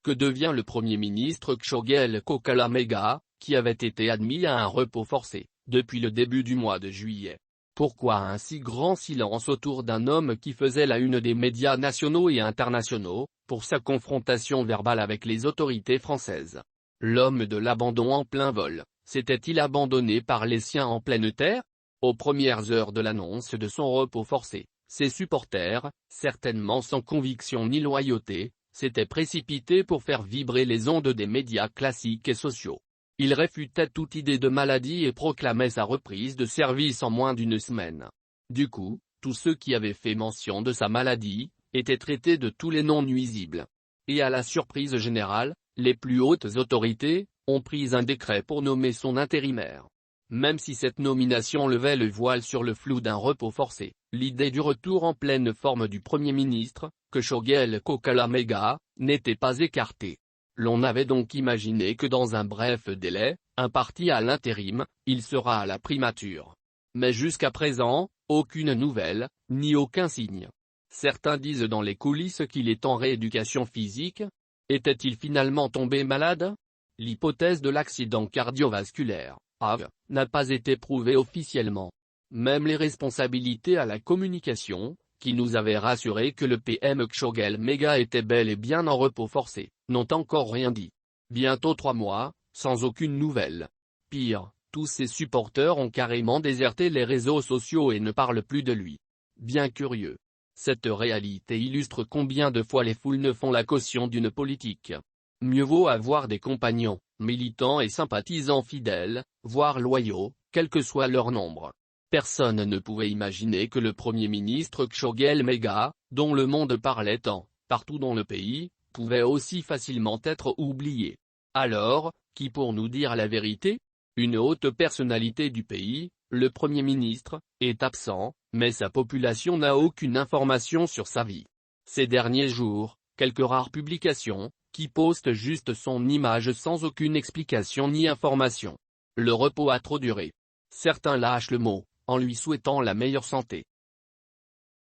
Que devient le Premier ministre Kshogel Kokala-Maïga, qui avait été admis à un repos forcé, depuis le début du mois de juillet? Pourquoi un si grand silence autour d'un homme qui faisait la une des médias nationaux et internationaux, pour sa confrontation verbale avec les autorités françaises? L'homme de l'abandon en plein vol, s'était-il abandonné par les siens en pleine terre? Aux premières heures de l'annonce de son repos forcé, ses supporters, certainement sans conviction ni loyauté, s'étaient précipités pour faire vibrer les ondes des médias classiques et sociaux. Il réfutait toute idée de maladie et proclamait sa reprise de service en moins d'une semaine. Du coup, tous ceux qui avaient fait mention de sa maladie, étaient traités de tous les noms nuisibles. Et à la surprise générale, les plus hautes autorités, ont pris un décret pour nommer son intérimaire. Même si cette nomination levait le voile sur le flou d'un repos forcé, l'idée du retour en pleine forme du Premier ministre, Kshogel Kokala-Maïga, n'était pas écartée. L'on avait donc imaginé que dans un bref délai, imparti à l'intérim, il sera à la primature. Mais jusqu'à présent, aucune nouvelle, ni aucun signe. Certains disent dans les coulisses qu'il est en rééducation physique. Était-il finalement tombé malade? L'hypothèse de l'accident cardiovasculaire, AV, n'a pas été prouvée officiellement. Même les responsabilités à la communication, qui nous avaient rassuré que le PM Kshogel Maïga était bel et bien en repos forcé, n'ont encore rien dit. Bientôt 3 mois, sans aucune nouvelle. Pire, tous ses supporters ont carrément déserté les réseaux sociaux et ne parlent plus de lui. Bien curieux. Cette réalité illustre combien de fois les foules ne font la caution d'une politique. Mieux vaut avoir des compagnons, militants et sympathisants fidèles, voire loyaux, quel que soit leur nombre. Personne ne pouvait imaginer que le Premier ministre Kshogel Maïga, dont le monde parlait tant, partout dans le pays, pouvait aussi facilement être oublié. Alors, qui pour nous dire la vérité? Une haute personnalité du pays, le Premier ministre, est absent, mais sa population n'a aucune information sur sa vie. Ces derniers jours, quelques rares publications, qui postent juste son image sans aucune explication ni information. Le repos a trop duré. Certains lâchent le mot, en lui souhaitant la meilleure santé.